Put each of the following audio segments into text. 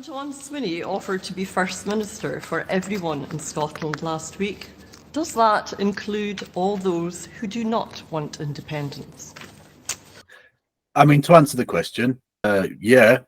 John Swinney offered to be First Minister for everyone in Scotland last week. Does that include all those who do not want independence? I mean, to answer the question, yeah,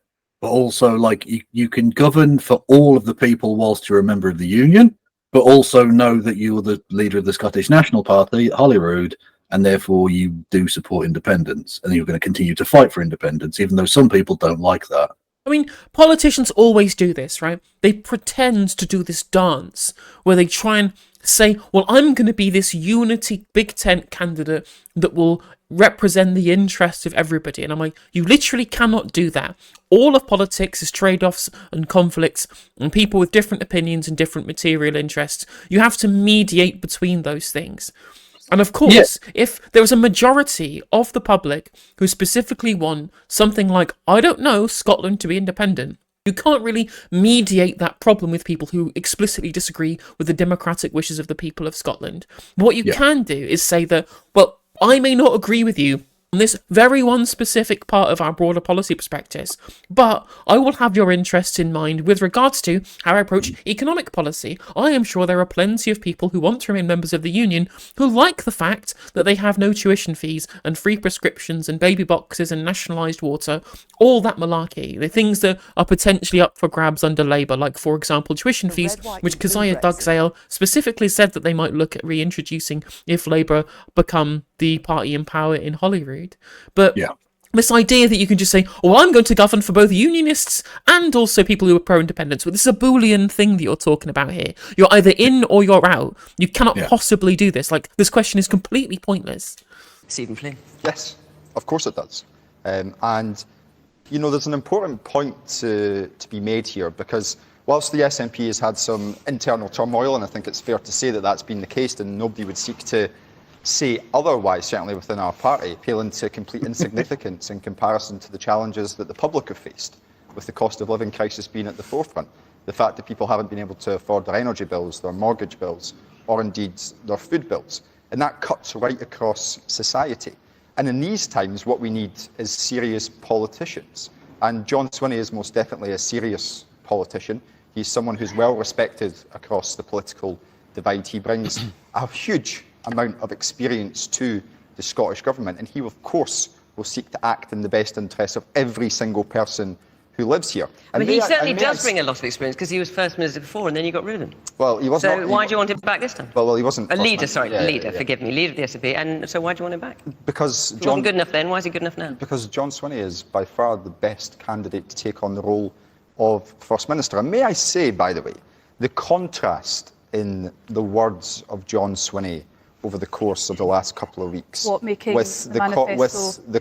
but also, like, you can govern for all of the people whilst you're a member of the Union, but also know that you're the leader of the Scottish National Party, Holyrood, and therefore you do support independence, and you're going to continue to fight for independence, even though some people don't like that. I mean, politicians always do this, right? They pretend to do this dance where they try and say, well, I'm going to be this unity big tent candidate that will represent the interests of everybody. And I'm like, you literally cannot do that. All of politics is trade-offs and conflicts and people with different opinions and different material interests. You have to mediate between those things. And of course, if there was a majority of the public who specifically want something like, I don't know, Scotland to be independent, you can't really mediate that problem with people who explicitly disagree with the democratic wishes of the people of Scotland. What you can do is say that, well, I may not agree with you on this very one specific part of our broader policy perspectives, but I will have your interests in mind with regards to how I approach economic policy. I am sure there are plenty of people who want to remain members of the Union who like the fact that they have no tuition fees and free prescriptions and baby boxes and nationalised water, all that malarkey, the things that are potentially up for grabs under Labour, like, for example, tuition fees, which Keziah Dugdale specifically said that they might look at reintroducing if Labour become the party in power in Holyrood. But this idea that you can just say, oh, I'm going to govern for both Unionists and also people who are pro-independence. Well, this is a Boolean thing that you're talking about here. You're either in or you're out. You cannot possibly do this. Like, this question is completely pointless. Stephen Flynn. Yes, of course it does. And, you know, there's an important point to be made here, because whilst the SNP has had some internal turmoil, and I think it's fair to say that that's been the case, and nobody would seek to say otherwise, certainly within our party, paling to complete insignificance in comparison to the challenges that the public have faced, with the cost of living crisis being at the forefront, the fact that people haven't been able to afford their energy bills, their mortgage bills, or indeed their food bills. And that cuts right across society. And in these times, what we need is serious politicians. And John Swinney is most definitely a serious politician. He's someone who's well respected across the political divide. He brings a huge amount of experience to the Scottish Government, and he, of course, will seek to act in the best interests of every single person who lives here. But he certainly does bring a lot of experience, because he was First Minister before and then you got rid of him. Well, he wasn't. So why do you want him back this time? Well, he wasn't. A leader, sorry, leader, forgive me, leader of the SNP. And so why do you want him back? Because John... He wasn't good enough then, why is he good enough now? Because John Swinney is by far the best candidate to take on the role of First Minister. And may I say, by the way, the contrast in the words of John Swinney over the course of the last couple of weeks, with the comments of the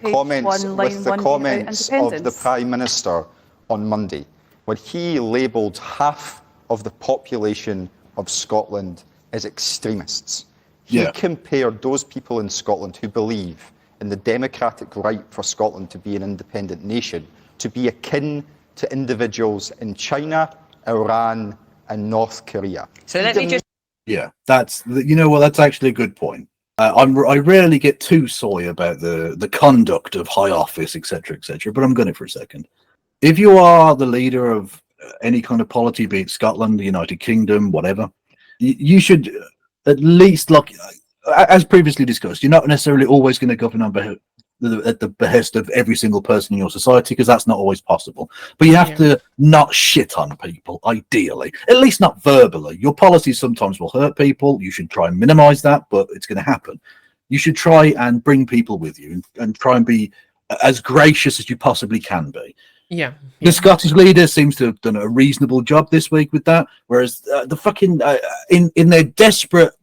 Prime Minister on Monday, when he labelled half of the population of Scotland as extremists. He compared those people in Scotland who believe in the democratic right for Scotland to be an independent nation to be akin to individuals in China, Iran, and North Korea. So let me just... Yeah, that's, you know what, that's actually a good point. I rarely get too soy about the conduct of high office, etc., but I'm going to for a second. If you are the leader of any kind of polity, be it Scotland, the United Kingdom, whatever, you should at least, like, as previously discussed, you're not necessarily always going to govern at the behest of every single person in your society, because that's not always possible. But you have to not shit on people, ideally, at least not verbally. Your policies sometimes will hurt people. You should try and minimize that, but it's going to happen. You should try and bring people with you and try and be as gracious as you possibly can be. The Scottish leader seems to have done a reasonable job this week with that, whereas the fucking in their desperate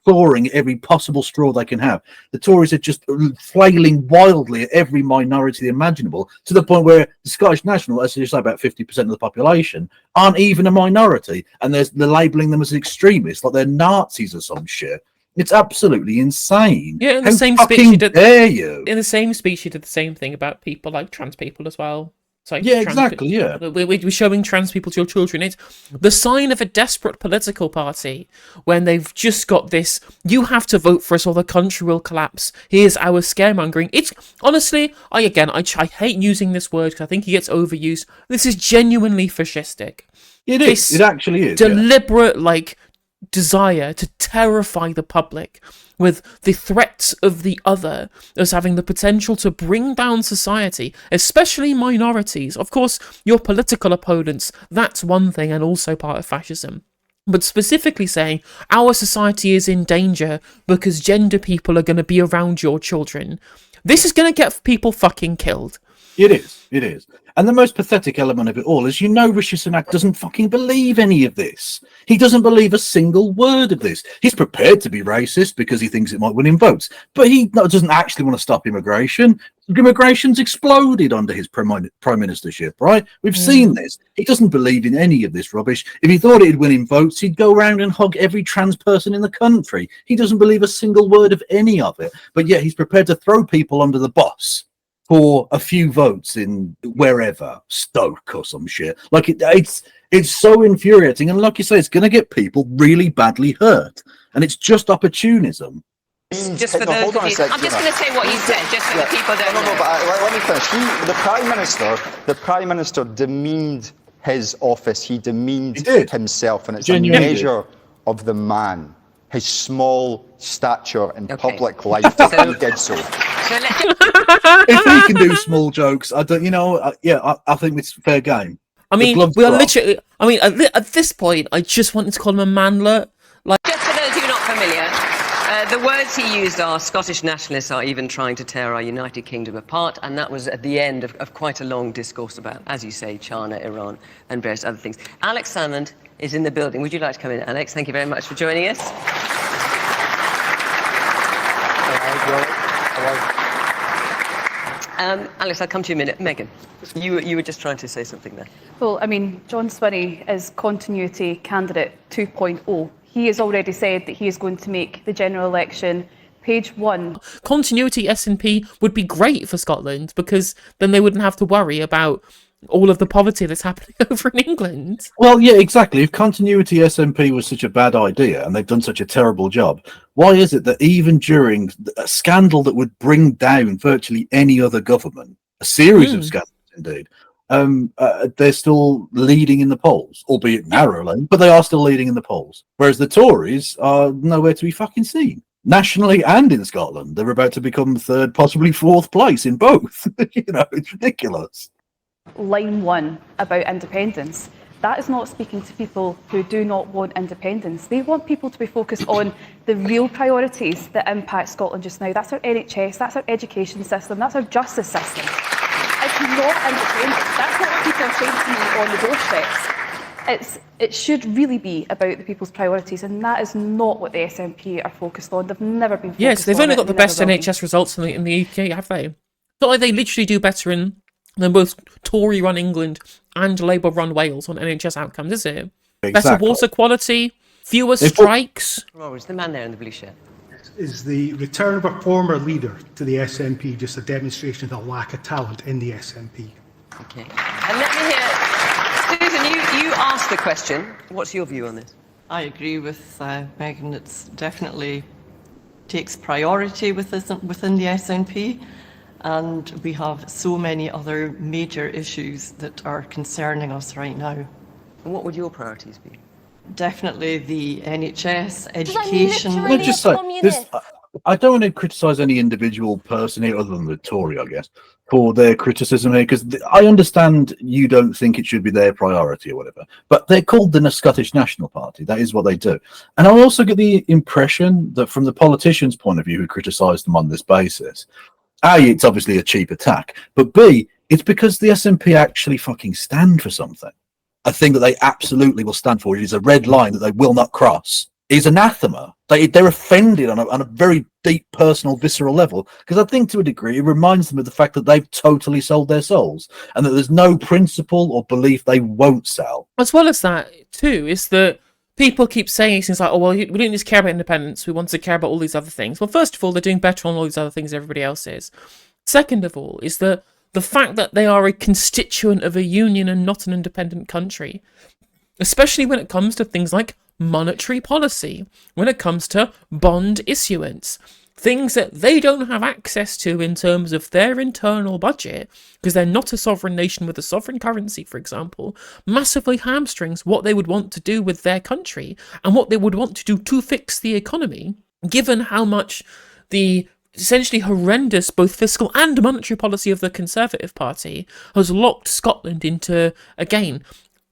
clawing at every possible straw they can have, the Tories are just flailing wildly at every minority imaginable, to the point where the Scottish National, as you say, about 50% of the population, aren't even a minority, and they're labelling them as extremists, like they're Nazis or some shit. It's absolutely insane. Yeah, in the same speech, he did the same thing about people like trans people as well. Sorry, Yeah, exactly, yeah. We're showing trans people to your children. It's the sign of a desperate political party when they've just got this, you have to vote for us or the country will collapse. Here's our scaremongering. It's, honestly, I hate using this word because I think it gets overused. This is genuinely fascistic. It is. It actually is. Deliberate, desire to terrify the public with the threats of the other as having the potential to bring down society, especially minorities. Of course, your political opponents, that's one thing and also part of fascism. But specifically saying our society is in danger because gender people are going to be around your children. This is going to get people fucking killed. It is. It is. And the most pathetic element of it all is, Rishi Sunak doesn't fucking believe any of this. He doesn't believe a single word of this. He's prepared to be racist because he thinks it might win him votes. But he doesn't actually want to stop immigration. Immigration's exploded under his prime ministership, right? We've seen this. He doesn't believe in any of this rubbish. If he thought it'd win him votes, he'd go around and hug every trans person in the country. He doesn't believe a single word of any of it. But yet he's prepared to throw people under the bus for a few votes in wherever, Stoke or some shit. It's so infuriating, and like you say, it's going to get people really badly hurt, and it's just opportunism. Just for hold on a second. I'm just going to say what he said, just so the people don't know. But let me finish. The Prime Minister demeaned his office. He demeaned himself, and it's a measure of the man, his small stature in public life. He did so. If he can do small jokes, I don't. I think it's fair game. I mean, we are literally. I mean, at this point, I just wanted to call him a manlet. Just for those who are not familiar, the words he used are Scottish nationalists are even trying to tear our United Kingdom apart, and that was at the end of quite a long discourse about, as you say, China, Iran, and various other things. Alex Salmond is in the building. Would you like to come in, Alex? Thank you very much for joining us. Alex, I'll come to you in a minute. Megan, you were just trying to say something there. Well, I mean, John Swinney is continuity candidate 2.0. He has already said that he is going to make the general election page 1. Continuity SNP would be great for Scotland because then they wouldn't have to worry about all of the poverty that's happening over in England. Well, yeah, exactly. If continuity SNP was such a bad idea and they've done such a terrible job, why is it that even during a scandal that would bring down virtually any other government, a series of scandals indeed, they're still leading in the polls, albeit narrowly, but they are still leading in the polls. Whereas the Tories are nowhere to be fucking seen. Nationally and in Scotland, they're about to become third, possibly fourth place in both. It's ridiculous. Line 1 about independence. That is not speaking to people who do not want independence. They want people to be focused on the real priorities that impact Scotland just now. That's our NHS, that's our education system, that's our justice system. It's not independence. That's not what people are saying to me on the doorsteps. It should really be about the people's priorities, and that is not what the SNP are focused on. They've never been focused on. Yes, they've only got the best NHS results in the UK, have they? It's not like they literally do better than both Tory-run England and Labour-run Wales on NHS outcomes, is it? Exactly. Better water quality, fewer strikes. Oh, it's the man there in the blue shirt. Is the return of a former leader to the SNP just a demonstration of the lack of talent in the SNP? Okay. And let me hear, Susan, you asked the question. What's your view on this? I agree with Megan. It's definitely takes priority within the SNP. And we have so many other major issues that are concerning us right now. And what would your priorities be? Definitely the NHS, education. I don't want to criticise any individual person here other than the Tory, I guess, for their criticism here, because I understand you don't think it should be their priority or whatever, but they're called the Scottish National Party. That is what they do. And I also get the impression that from the politicians' point of view who criticise them on this basis, A, it's obviously a cheap attack, but B, it's because the SNP actually fucking stand for something. A thing that they absolutely will stand for. It is a red line that they will not cross. It is anathema. They're offended on a very deep, personal, visceral level, because I think to a degree it reminds them of the fact that they've totally sold their souls and that there's no principle or belief they won't sell. As well as that, too, is that people keep saying things like, oh, well, we don't just care about independence, we want to care about all these other things. Well, first of all, they're doing better on all these other things than everybody else is. Second of all, is that the fact that they are a constituent of a union and not an independent country, especially when it comes to things like monetary policy, when it comes to bond issuance, things that they don't have access to in terms of their internal budget, because they're not a sovereign nation with a sovereign currency, for example, massively hamstrings what they would want to do with their country and what they would want to do to fix the economy, given how much the essentially horrendous both fiscal and monetary policy of the Conservative Party has locked Scotland into, again,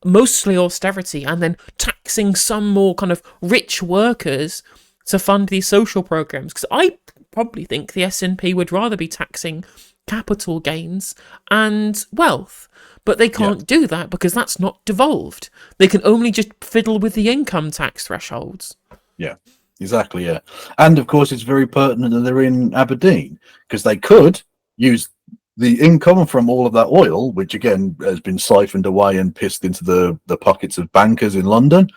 mostly austerity and then taxing some more kind of rich workers to fund these social programs. Because I probably think the SNP would rather be taxing capital gains and wealth, but they can't do that because that's not devolved. They can only just fiddle with the income tax thresholds. Yeah. Exactly, yeah. And of course, it's very pertinent that they're in Aberdeen, because they could use the income from all of that oil, which again has been siphoned away and pissed into the pockets of bankers in London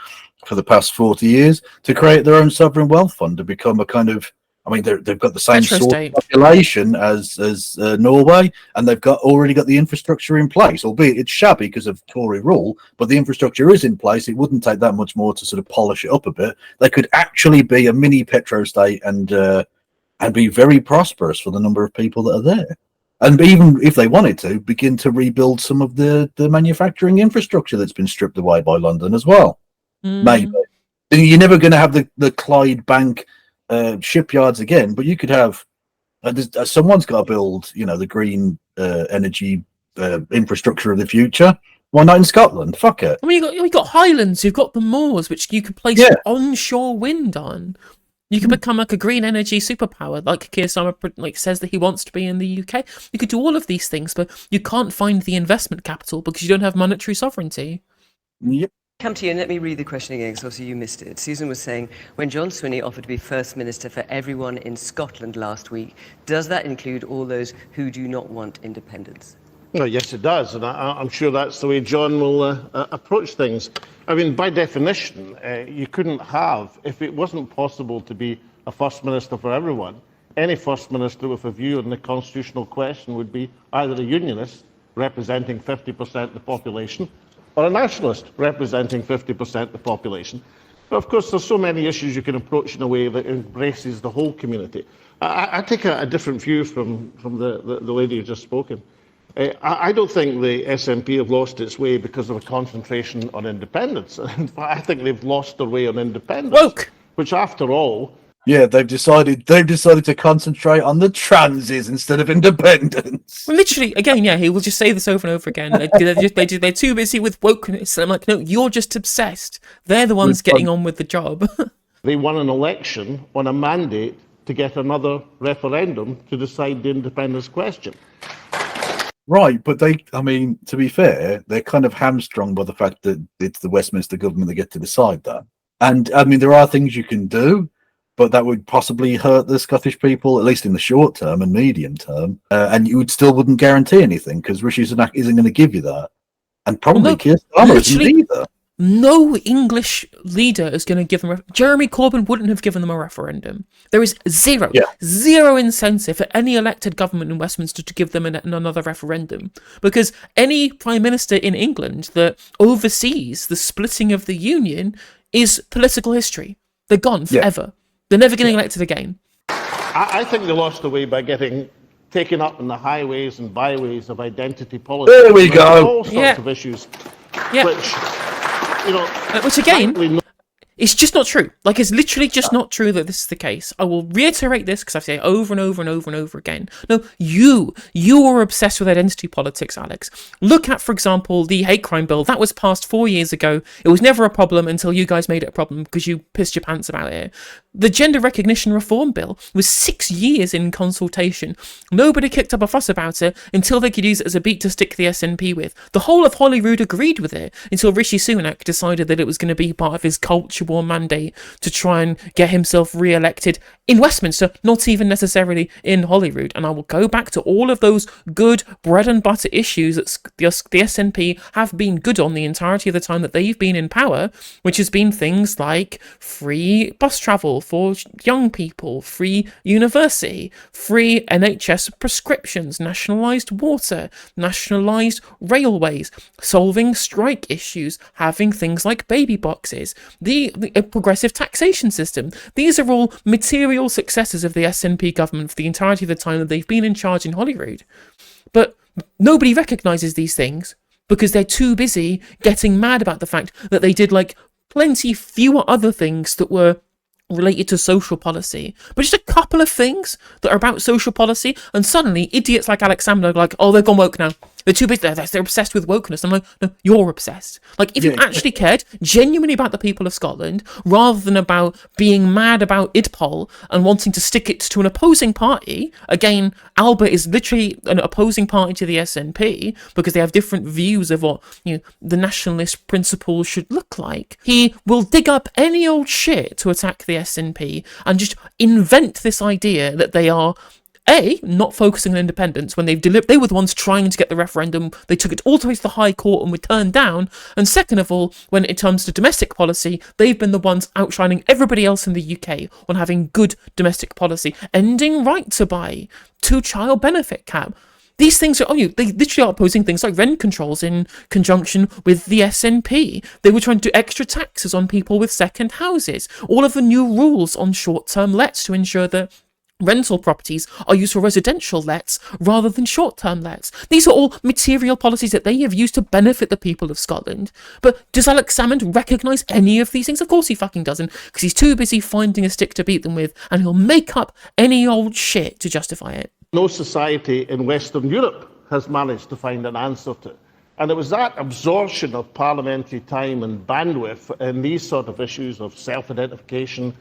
for the past 40 years, to create their own sovereign wealth fund, to become a kind of, I mean, they've got the same sort of population as Norway, and they've already got the infrastructure in place, albeit it's shabby because of Tory rule, but the infrastructure is in place. It wouldn't take that much more to sort of polish it up a bit. They could actually be a mini petrostate and be very prosperous for the number of people that are there. And even if they wanted to, begin to rebuild some of the manufacturing infrastructure that's been stripped away by London as well. Maybe. You're never going to have the Clyde Bank shipyards again, but you could have someone's got to build, the green energy infrastructure of the future. Why not in Scotland? Fuck it. I mean, you've got Highlands, you've got the moors, which you could place onshore wind on. You could become like a green energy superpower, like Keir Starmer says that he wants to be in the UK. You could do all of these things, but you can't find the investment capital because you don't have monetary sovereignty. Yep. Come to you and let me read the question again, because obviously you missed it. Susan was saying, when John Swinney offered to be First Minister for everyone in Scotland last week, does that include all those who do not want independence? Well, yes, it does, and I'm sure that's the way John will approach things. I mean, by definition, you couldn't have, if it wasn't possible to be a First Minister for everyone, any First Minister with a view on the constitutional question would be either a unionist, representing 50% of the population, or a nationalist representing 50% of the population. But of course, there's so many issues you can approach in a way that embraces the whole community. I take a different view from the lady who just spoken. I don't think the SNP have lost its way because of a concentration on independence. In fact, I think they've lost their way on independence. Woke. Which, after all, yeah, they've decided to concentrate on the transes instead of independence. Well, literally, again, he will just say this over and over again. They're too busy with wokeness. And I'm like, no, you're just obsessed. They're the ones getting on with the job. they won an election on a mandate to get another referendum to decide the independence question. Right, but to be fair, they're kind of hamstrung by the fact that it's the Westminster government that get to decide that. And I mean, there are things you can do, but that would possibly hurt the Scottish people, at least in the short term and medium term. And you wouldn't guarantee anything because Rishi Sunak isn't going to give you that. And probably Keir Starmer isn't either. No English leader is going to give them... Jeremy Corbyn wouldn't have given them a referendum. There is zero incentive for any elected government in Westminster to give them another referendum. Because any Prime Minister in England that oversees the splitting of the Union is political history. They're gone forever. Yeah. They're never getting elected again. I think they lost the way by getting taken up in the highways and byways of identity politics. There we go. All sorts of issues. Yeah. Which again, it's just not true. Like, it's literally just not true that this is the case. I will reiterate this because I've said it over and over and over and over again. No, you are obsessed with identity politics, Alex. Look at, for example, the hate crime bill. That was passed 4 years ago. It was never a problem until you guys made it a problem because you pissed your pants about it. The gender recognition reform bill was 6 years in consultation. Nobody kicked up a fuss about it until they could use it as a beat to stick the SNP with. The whole of Holyrood agreed with it until Rishi Sunak decided that it was going to be part of his culture war mandate to try and get himself re-elected in Westminster, not even necessarily in Holyrood. And I will go back to all of those good bread and butter issues that the SNP have been good on the entirety of the time that they've been in power, which has been things like free bus travel, for young people, free university, free NHS prescriptions, nationalised water, nationalised railways, solving strike issues, having things like baby boxes, the progressive taxation system. These are all material successes of the SNP government for the entirety of the time that they've been in charge in Holyrood. But nobody recognises these things because they're too busy getting mad about the fact that they did like plenty fewer other things that were related to social policy, but just a couple of things that are about social policy, and suddenly idiots like Alexander are like, oh, they've gone woke now. They're too busy. They're obsessed with wokeness. I'm like, no, you're obsessed. Like, if you actually cared genuinely about the people of Scotland, rather than about being mad about IDPOL and wanting to stick it to an opposing party, again, Albert is literally an opposing party to the SNP because they have different views of what, you know, the nationalist principles should look like. He will dig up any old shit to attack the SNP and just invent this idea that they are not focusing on independence when they were the ones trying to get the referendum. They took it all the way to the High Court and were turned down. And second of all, when it comes to domestic policy, they've been the ones outshining everybody else in the UK on having good domestic policy, ending right to buy, 2-child benefit cap. These things are, they literally are opposing things like rent controls in conjunction with the SNP. They were trying to do extra taxes on people with second houses. All of the new rules on short-term lets to ensure that rental properties are used for residential lets rather than short-term lets. These are all material policies that they have used to benefit the people of Scotland. But does Alex Salmond recognise any of these things? Of course he fucking doesn't, because he's too busy finding a stick to beat them with, and he'll make up any old shit to justify it. No society in Western Europe has managed to find an answer to. And it was that absorption of parliamentary time and bandwidth in these sort of issues of self-identification,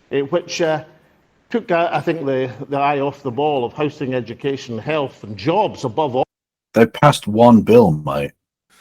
which took, I think, the eye off the ball of housing, education, health and jobs above all. They passed one bill, mate.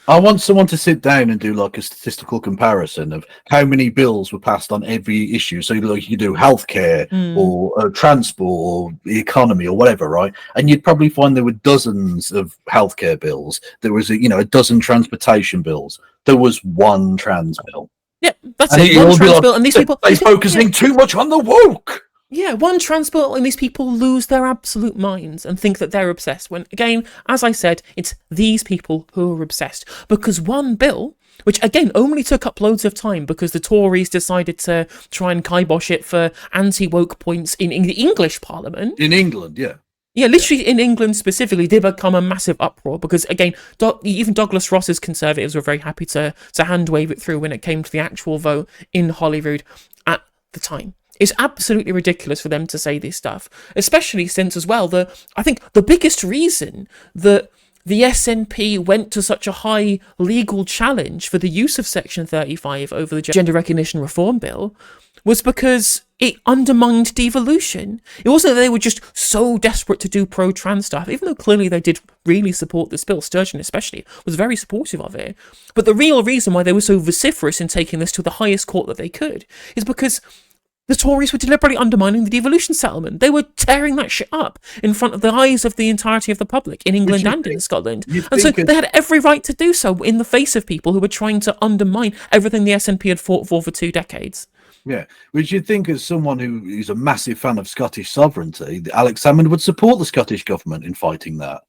I want someone to sit down and do like a statistical comparison of how many bills were passed on every issue. So like you do healthcare or transport or the economy or whatever, right? And you'd probably find there were dozens of healthcare bills. There was a dozen transportation bills. There was one trans bill. Yeah, that's it. One trans bill, and these people they're focusing too much on the woke. Yeah, one trans bill, and these people lose their absolute minds and think that they're obsessed. When, again, as I said, it's these people who are obsessed. Because one bill, which, again, only took up loads of time because the Tories decided to try and kibosh it for anti-woke points in the English Parliament. In England, yeah. Yeah, literally in England specifically, did become a massive uproar because, again, even Douglas Ross's Conservatives were very happy to hand-wave it through when it came to the actual vote in Holyrood at the time. It's absolutely ridiculous for them to say this stuff, especially since, as well, I think the biggest reason that the SNP went to such a high legal challenge for the use of Section 35 over the Gender Recognition Reform Bill was because it undermined devolution. It wasn't that they were just so desperate to do pro-trans stuff, even though clearly they did really support this bill. Sturgeon especially was very supportive of it. But the real reason why they were so vociferous in taking this to the highest court that they could is because the Tories were deliberately undermining the devolution settlement. They were tearing that shit up in front of the eyes of the entirety of the public in England and in Scotland. And so they had every right to do so in the face of people who were trying to undermine everything the SNP had fought for 2 decades. Yeah, which you'd think as someone who is a massive fan of Scottish sovereignty, Alex Salmond would support the Scottish government in fighting that.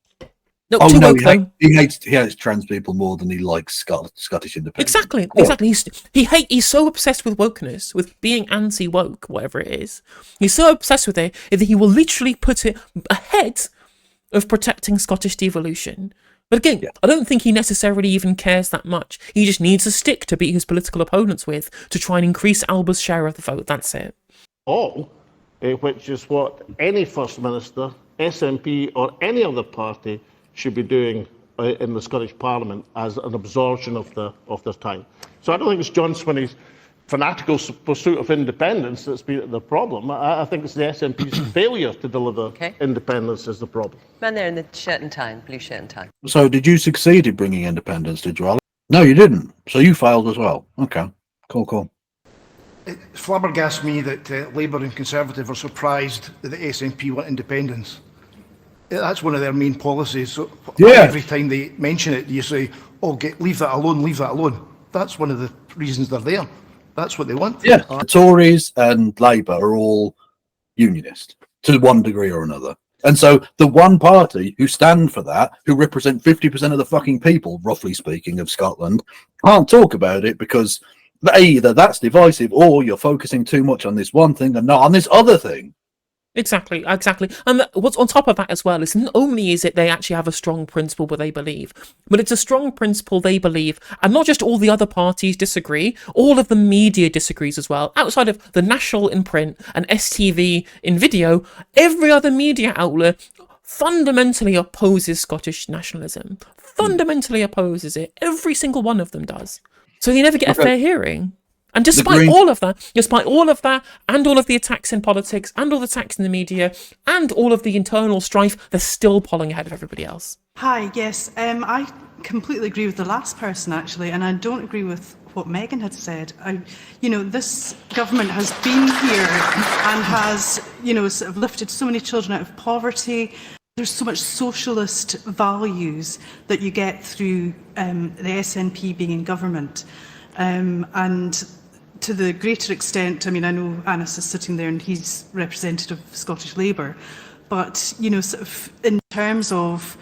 He hates trans people more than he likes Scottish independence. Exactly. He's so obsessed with wokeness, with being anti-woke, whatever it is. He's so obsessed with it that he will literally put it ahead of protecting Scottish devolution. But again, I don't think he necessarily even cares that much. He just needs a stick to beat his political opponents with to try and increase Alba's share of the vote. That's it. Which is what any First Minister, SNP or any other party should be doing in the Scottish Parliament as an absorption of their time. So I don't think it's John Swinney's fanatical pursuit of independence that's been the problem. I think it's the SNP's failure to deliver independence is the problem. Man there in the shirt and tie, blue shirt and tie. So did you succeed in bringing independence, did you, Alex? No, you didn't. So you failed as well. Okay, cool. It flabbergasts me that Labour and Conservative are surprised that the SNP want independence. That's one of their main policies. So every time they mention it, you say, leave that alone. That's one of the reasons they're there. That's what they want. Yeah, the Tories and Labour are all unionist to one degree or another. And so the one party who stand for that, who represent 50% of the fucking people, roughly speaking, of Scotland, can't talk about it because either that's divisive or you're focusing too much on this one thing and not on this other thing. Exactly. And what's on top of that as well is not only is it they actually have a strong principle what they believe, but it's a strong principle they believe, and not just all the other parties disagree, all of the media disagrees as well. Outside of the National in print and STV in video, every other media outlet fundamentally opposes Scottish nationalism. Fundamentally opposes it. Every single one of them does. So they never get a fair hearing. And despite all of that, and all of the attacks in politics, and all the attacks in the media, and all of the internal strife, they're still pulling ahead of everybody else. Hi, yes, I completely agree with the last person, actually, and I don't agree with what Megan had said. This government has been here and has, sort of lifted so many children out of poverty. There's so much socialist values that you get through the SNP being in government. And to the greater extent, I know Anas is sitting there and he's representative of Scottish Labour, but, sort of in terms of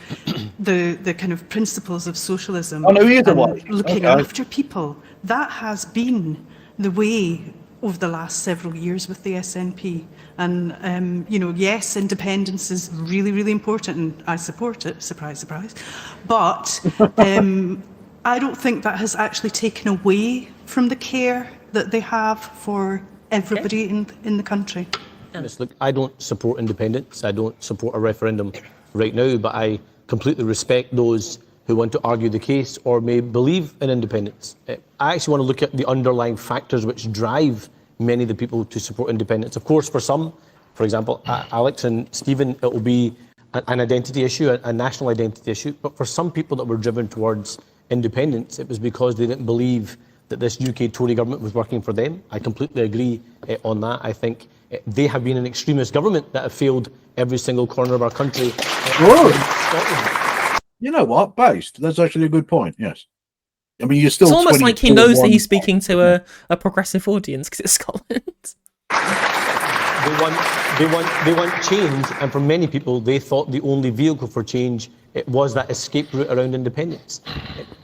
the kind of principles of socialism, looking after people, that has been the way over the last several years with the SNP. And, yes, independence is really, really important and I support it, surprise, surprise. But I don't think that has actually taken away from the care that they have for everybody in the country. Look, I don't support independence. I don't support a referendum right now, but I completely respect those who want to argue the case or may believe in independence. I actually want to look at the underlying factors which drive many of the people to support independence. Of course, for some, for example, Alex and Stephen, it will be an identity issue, a national identity issue. But for some people that were driven towards independence, it was because they didn't believe that this UK Tory government was working for them. I completely agree on that. I think they have been an extremist government that have failed every single corner of our country. You know what? Based. That's actually a good point, yes. I mean, you're still. It's almost like he knows that he's speaking to a progressive audience because it's Scotland. They want change, and for many people, they thought the only vehicle for change was that escape route around independence.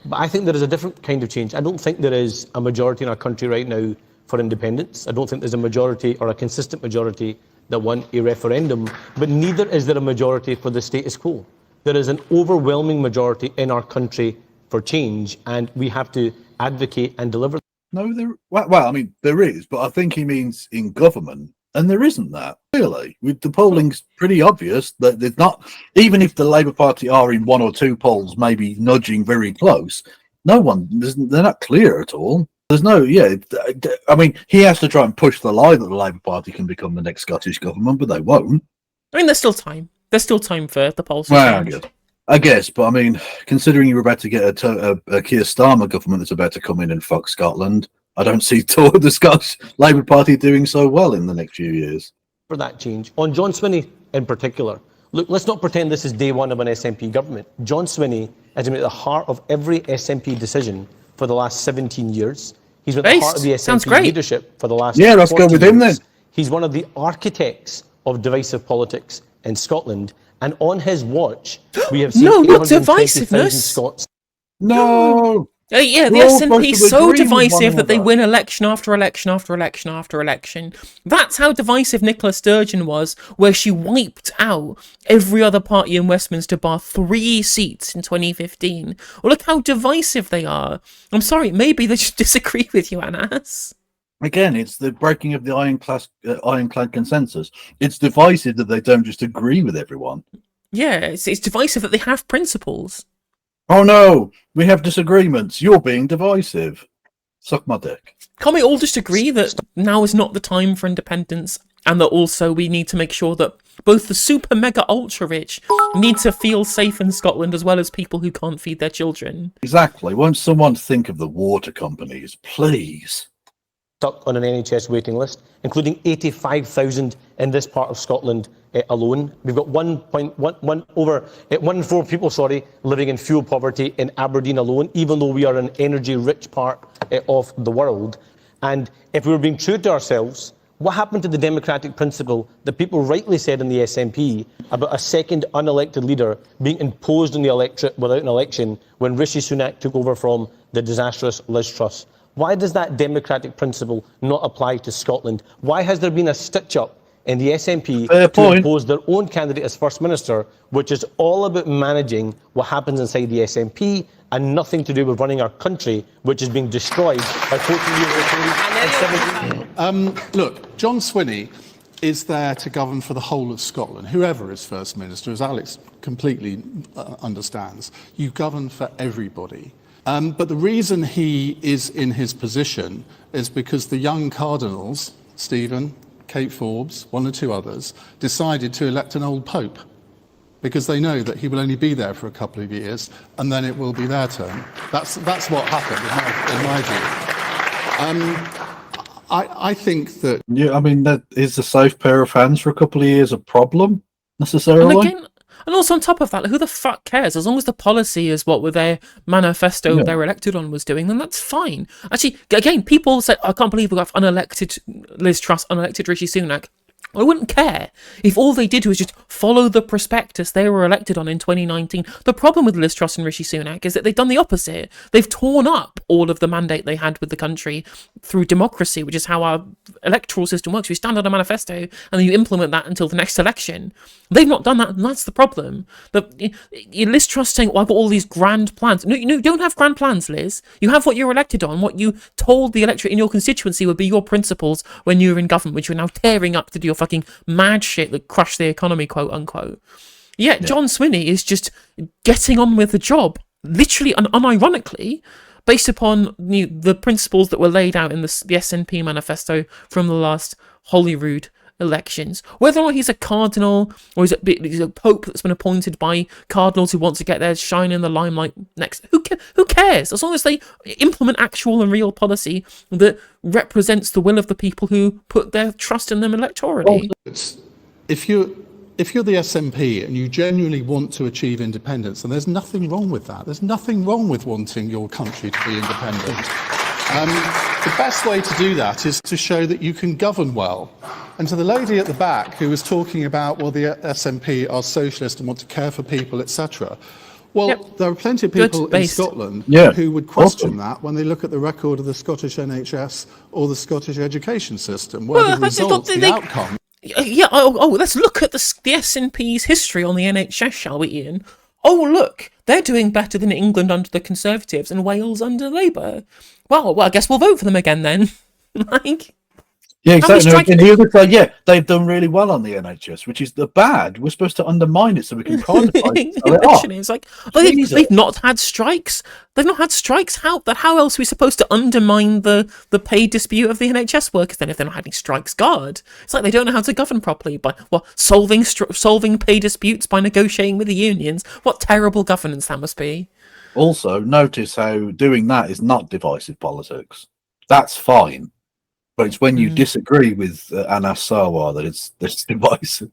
But I think there is a different kind of change. I don't think there is a majority in our country right now for independence. I don't think there's a majority or a consistent majority that want a referendum, but neither is there a majority for the status quo. There is an overwhelming majority in our country for change, and we have to advocate and deliver. No, I mean, there is, but I think he means in government. And there isn't that, really. With the polling's pretty obvious that there's not, even if the Labour Party are in one or two polls, maybe nudging very close, they're not clear at all. There's no, I mean, he has to try and push the lie that the Labour Party can become the next Scottish government, but they won't. I mean, there's still time. There's still time for the polls to change. I guess, but I mean, considering you're about to get a Keir Starmer government that's about to come in and fuck Scotland, I don't see the Scottish Labour Party doing so well in the next few years. For that change. On John Swinney in particular, look, let's not pretend this is day one of an SNP government. John Swinney has been at the heart of every SNP decision for the last 17 years. He's been at the heart of the SNP leadership for the last 40 let's go with him then. He's one of the architects of divisive politics in Scotland. And on his watch, we have seen not divisiveness. Scots. No. Yeah, the SNP is so divisive that they win election after election after election after election. That's how divisive Nicola Sturgeon was, where she wiped out every other party in Westminster bar 3 seats in 2015. Well, look how divisive they are. I'm sorry, maybe they just disagree with you, Anas. Again, it's the breaking of the ironclad consensus. It's divisive that they don't just agree with everyone. Yeah, it's divisive that they have principles. Oh no, we have disagreements. You're being divisive. Suck my dick. Can't we all just agree that now is not the time for independence, and that also we need to make sure that both the super mega ultra rich need to feel safe in Scotland as well as people who can't feed their children? Exactly. Won't someone think of the water companies, please? Stuck on an NHS waiting list, including 85,000 in this part of Scotland alone. We've got 1 in 4 people, living in fuel poverty in Aberdeen alone, even though we are an energy-rich part of the world. And if we were being true to ourselves, what happened to the democratic principle that people rightly said in the SNP about a second unelected leader being imposed on the electorate without an election when Rishi Sunak took over from the disastrous Liz Truss? Why does that democratic principle not apply to Scotland? Why has there been a stitch-up in the SNP to impose their own candidate as First Minister, which is all about managing what happens inside the SNP and nothing to do with running our country, which is being destroyed by 14-year-old and 17. Look, John Swinney is there to govern for the whole of Scotland, whoever is First Minister, as Alex completely understands. You govern for everybody. But the reason he is in his position is because the young cardinals, Stephen, Kate Forbes, one or two others, decided to elect an old pope because they know that he will only be there for a couple of years and then it will be their turn. That's what happened in my view. I think that... Yeah, I mean, that is the safe pair of hands for a couple of years a problem, necessarily? And also on top of that, who the fuck cares? As long as the policy is what their manifesto they were elected on was doing, then that's fine. Actually, again, people say, I can't believe we got unelected Liz Truss, unelected Rishi Sunak. I wouldn't care if all they did was just follow the prospectus they were elected on in 2019. The problem with Liz Truss and Rishi Sunak is that they've done the opposite. They've torn up all of the mandate they had with the country through democracy, which is how our electoral system works. We stand on a manifesto and then you implement that until the next election. They've not done that, and that's the problem. Liz Truss saying, I've got all these grand plans. No, you don't have grand plans, Liz. You have what you're elected on, what you told the electorate in your constituency would be your principles when you were in government, which you're now tearing up to do your fucking mad shit that crushed the economy, quote unquote. Yet John Swinney is just getting on with the job, literally and unironically, based upon the principles that were laid out in the SNP manifesto from the last Holyrood elections. Whether or not he's a cardinal or he's a pope that's been appointed by cardinals who want to get their shine in the limelight next, who cares? As long as they implement actual and real policy that represents the will of the people who put their trust in them electorally. If you're the SNP and you genuinely want to achieve independence, and there's nothing wrong with that. There's nothing wrong with wanting your country to be independent. The best way to do that is to show that you can govern well. And to the lady at the back who was talking about, well, the SNP are socialist and want to care for people, etc. Well, there are plenty of people in Scotland who would question that when they look at the record of the Scottish NHS or the Scottish education system, where the results, the outcome... Let's look at the SNP's history on the NHS, shall we, Ian? Oh, look, they're doing better than England under the Conservatives and Wales under Labour. Well, I guess we'll vote for them again then. Yeah, exactly. And the other side, they've done really well on the NHS, which is the bad. We're supposed to undermine it so we can privatise it. It's like, they've not had strikes. They've not had strikes. How else are we supposed to undermine the pay dispute of the NHS workers then if they're not having strikes? God, it's like they don't know how to govern properly by solving pay disputes by negotiating with the unions. What terrible governance that must be. Also, notice how doing that is not divisive politics. That's fine. But it's when you disagree with Anas Sarwar that it's divisive.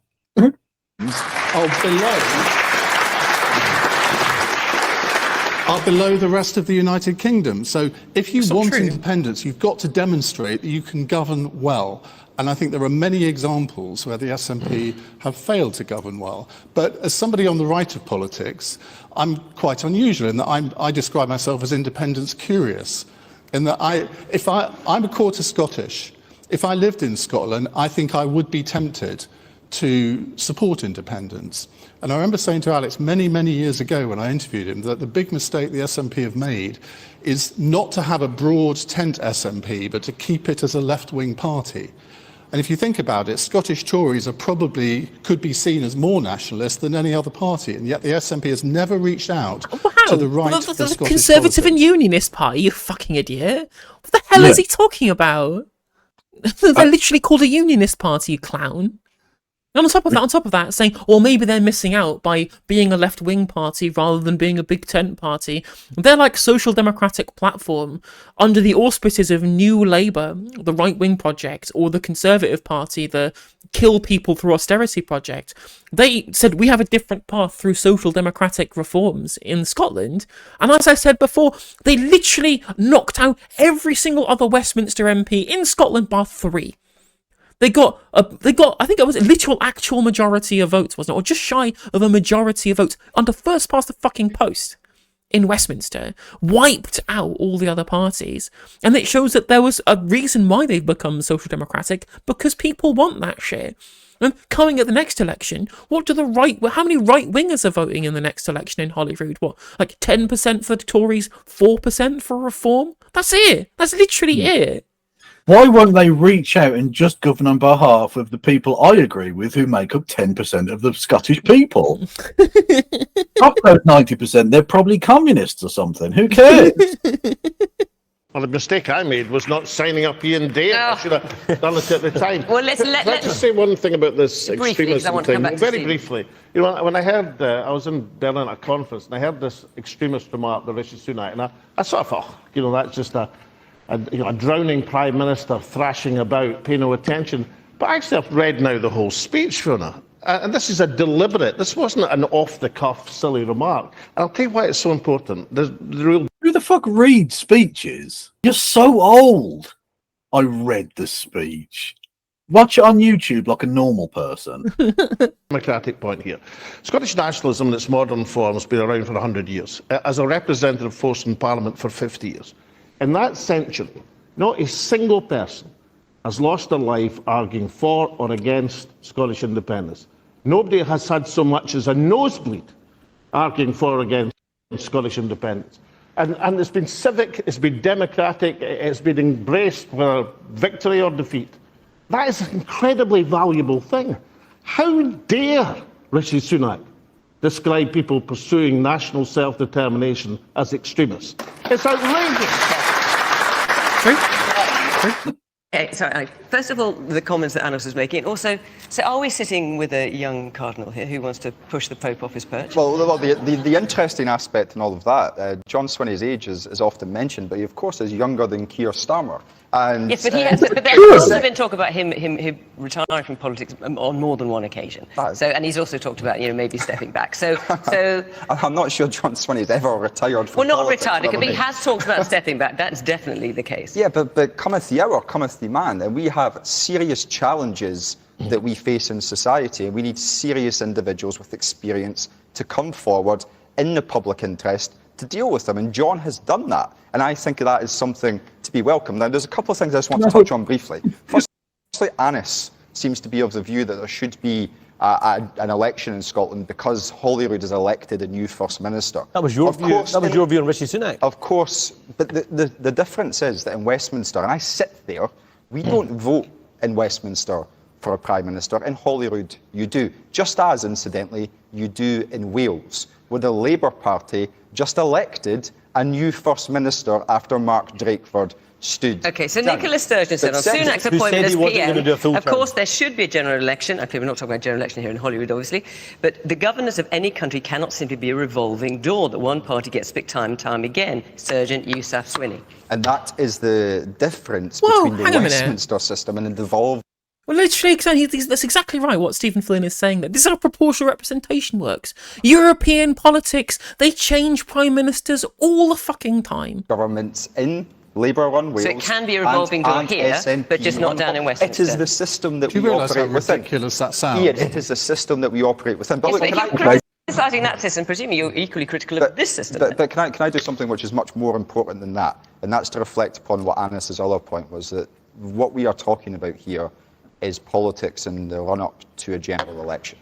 Below the rest of the United Kingdom. So if you want independence, you've got to demonstrate that you can govern well. And I think there are many examples where the SNP have failed to govern well. But as somebody on the right of politics, I'm quite unusual in that I describe myself as independence curious. In that I'm a quarter Scottish. If I lived in Scotland, I think I would be tempted to support independence. And I remember saying to Alex many, many years ago when I interviewed him that the big mistake the SNP have made is not to have a broad tent SNP, but to keep it as a left-wing party. And if you think about it, Scottish Tories could be seen as more nationalist than any other party, and yet the SNP has never reached out to the right of the Scottish Conservative politics. and Unionist Party, you fucking idiot. What the hell is he talking about? They're literally called a Unionist Party, you clown. And on top of that, saying, well, maybe they're missing out by being a left-wing party rather than being a big tent party. They're like social democratic platform under the auspices of New Labour, the right-wing project, or the Conservative Party, the kill people through austerity project. They said we have a different path through social democratic reforms in Scotland. And as I said before, they literally knocked out every single other Westminster MP in Scotland bar 3. They got, I think it was a literal actual majority of votes, wasn't it? Or just shy of a majority of votes under first past the fucking post in Westminster. Wiped out all the other parties. And it shows that there was a reason why they've become social democratic, because people want that shit. And coming at the next election, how many right-wingers are voting in the next election in Holyrood? What, like 10% for the Tories, 4% for reform? That's it. That's literally it. Why won't they reach out and just govern on behalf of the people I agree with who make up 10% of the Scottish people? Of those 90%, they're probably communists or something. Who cares? Well, the mistake I made was not signing up Ian Day. I should have done it at the time. Well, let's just say one thing about this extremism thing. Very Steve. briefly. You know, when I heard, I was in Berlin at a conference, and I heard this extremist remark, the Rishi Sunak, and I sort of thought, you know, that's just a drowning prime minister thrashing about, pay no attention. But actually, I've read now the whole speech, Fiona. And this is this wasn't an off-the-cuff, silly remark. And I'll tell you why it's so important. Who the fuck reads speeches? You're so old. I read the speech. Watch it on YouTube like a normal person. Democratic point here. Scottish nationalism in its modern form has been around for 100 years, as a representative force in Parliament for 50 years. In that century, not a single person has lost their life arguing for or against Scottish independence. Nobody has had so much as a nosebleed arguing for or against Scottish independence. And it's been civic, it's been democratic, it's been embraced for victory or defeat. That is an incredibly valuable thing. How dare Rishi Sunak describe people pursuing national self-determination as extremists? It's outrageous. Okay, sorry. First of all, the comments that Anas was making. Also, so are we sitting with a young cardinal here who wants to push the Pope off his perch? Well, the interesting aspect in all of that, John Swinney's age is often mentioned, but he, of course, is younger than Keir Starmer. And, yes, but there's also been talk about him retiring from politics on more than one occasion. And he's also talked about, maybe stepping back. So I'm not sure John Swinney's ever retired from not politics. retired, but he has talked about stepping back. That's definitely the case. Yeah, but cometh the hour, cometh the man, and we have serious challenges that we face in society, and we need serious individuals with experience to come forward in the public interest to deal with them, and John has done that, and I think that is something to be welcomed. Now, there's a couple of things I just want to touch on briefly. Firstly, Anas seems to be of the view that there should be an election in Scotland because Holyrood has elected a new First Minister. That was your view. That was your view on Rishi Sunak. Of course, but the difference is that in Westminster, and I sit there, we don't vote in Westminster for a Prime Minister. In Holyrood, you do. Just as, incidentally, you do in Wales, where the Labour Party just elected a new First Minister after Mark Drakeford stood. Okay, so Nicola Sturgeon said on Sunak's appointment as PM, of course there should be a general election. Okay, we're not talking about general election here in Holyrood, obviously, but the governance of any country cannot simply be a revolving door that one party gets picked time and time again. Sturgeon, Yousaf, Swinney. And that is the difference between the Westminster system and the devolved. Well, literally, that's exactly right what Stephen Flynn is saying. That this is how proportional representation works. European politics, they change prime ministers all the fucking time. Governments in Labour-run Wales. So it can be a revolving door here, SNP but just not down in Westminster. It is the system that we realise operate how within. ridiculous that sounds? Ian, it is the system that we operate within. But Yes, look, but you're criticising that system, presumably you're equally critical of this system. But can I do something which is much more important than that? And that's to reflect upon what Anas's other point was, that what we are talking about here is politics in the run-up to a general election.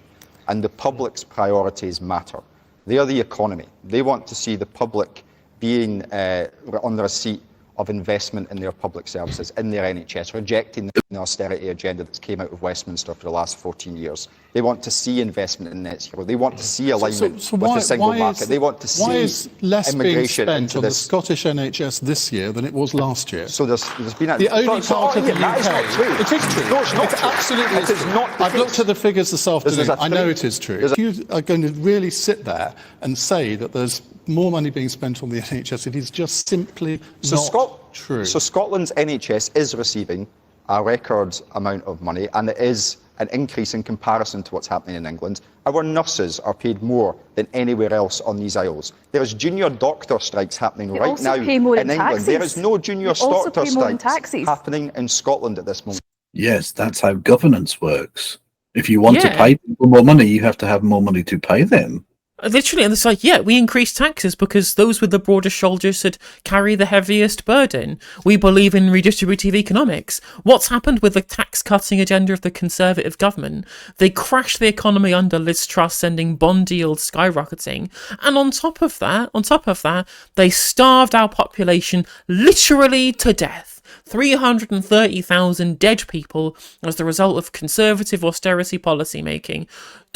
And the public's priorities matter. They are the economy. They want to see the public being on the receipt of investment in their public services, in their NHS, rejecting the austerity agenda that's came out of Westminster for the last 14 years. They want to see investment in net zero. They want to see alignment with the single market. They want to see why is less being immigration spent into on the this. Scottish NHS this year than it was last year? So there's been the only part of the UK. That is not true. It is true. No, it's not true. Absolutely, it is not. I've looked at the figures this afternoon. I know it is true. If you are going to really sit there and say that there's more money being spent on the NHS, it is just simply not true. So Scotland's NHS is receiving a record amount of money, and it is an increase in comparison to what's happening in England. Our nurses are paid more than anywhere else on these isles. There is junior doctor strikes happening right now in England. There is no junior doctor strikes happening in Scotland at this moment. Yes, that's how governance works. If you want to pay people more money, you have to have more money to pay them. Literally, and it's like, yeah, we increase taxes because those with the broadest shoulders should carry the heaviest burden. We believe in redistributive economics. What's happened with the tax-cutting agenda of the Conservative government? They crashed the economy under Liz Truss, sending bond yields skyrocketing. And on top of that, they starved our population literally to death. 330,000 dead people as the result of Conservative austerity policy making.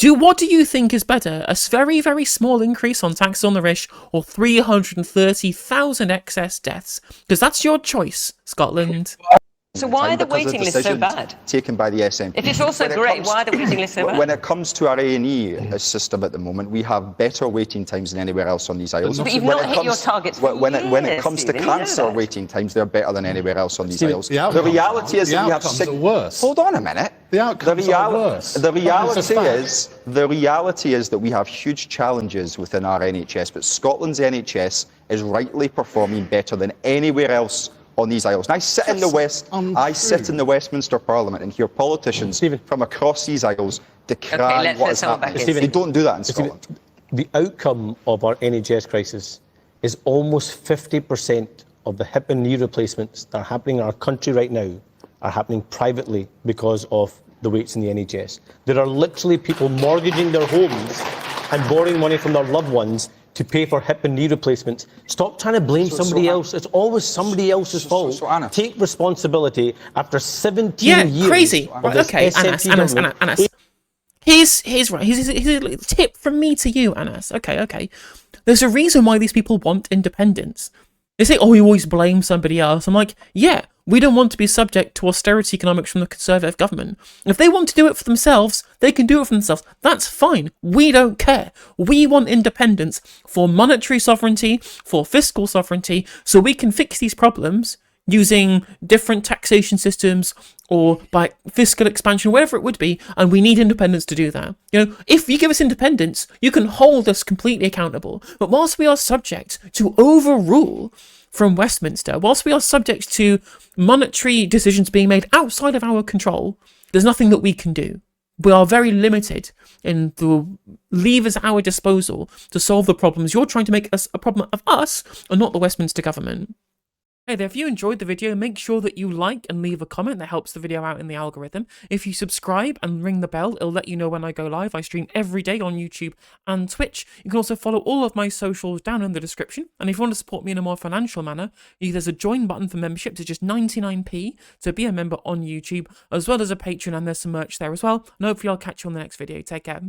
What do you think is better? A very, very small increase on taxes on the rich, or 330,000 excess deaths? Because that's your choice, Scotland. So why are the waiting lists so bad? Taken by the SNP. If it's also great, why are the waiting lists so bad? When it comes to our A&E system at the moment, we have better waiting times than anywhere else on these isles. But you've not hit your targets for when it comes to Stephen, cancer waiting times, they're better than anywhere else on these isles. The reality is that we have outcomes are worse. Hold on a minute. The outcomes are worse. The reality is that we have huge challenges within our NHS, but Scotland's NHS is rightly performing better than anywhere else on these isles. And I sit in the Westminster Parliament and hear politicians from across these isles decry what is happening. They don't do that in Scotland. The outcome of our NHS crisis is almost 50% of the hip and knee replacements that are happening in our country right now are happening privately because of the waits in the NHS. There are literally people mortgaging their homes and borrowing money from their loved ones to pay for hip and knee replacements. Stop trying to blame somebody else. It's always somebody else's fault. Take responsibility after 17 years. Yeah, crazy. Right, okay, Anas. Here's a tip from me to you, Anas. Okay. There's a reason why these people want independence. They say, oh, you always blame somebody else. I'm like, yeah, we don't want to be subject to austerity economics from the Conservative government. If they want to do it for themselves, they can do it for themselves. That's fine. We don't care. We want independence for monetary sovereignty, for fiscal sovereignty, so we can fix these problems using different taxation systems or by fiscal expansion, whatever it would be, and we need independence to do that. You know, if you give us independence, you can hold us completely accountable. But whilst we are subject to overrule from Westminster, whilst we are subject to monetary decisions being made outside of our control, there's nothing that we can do. We are very limited in the levers at our disposal to solve the problems. You're trying to make us a problem of us and not the Westminster government. Hey there, if you enjoyed the video, make sure that you like and leave a comment. That helps the video out in the algorithm. If you subscribe and ring the bell, it'll let you know when I go live. I stream every day on YouTube and Twitch. You can also follow all of my socials down in the description. And if you want to support me in a more financial manner, there's a join button for membership. It's just 99p to be a member on YouTube, as well as a Patreon, and there's some merch there as well. And hopefully I'll catch you on the next video. Take care.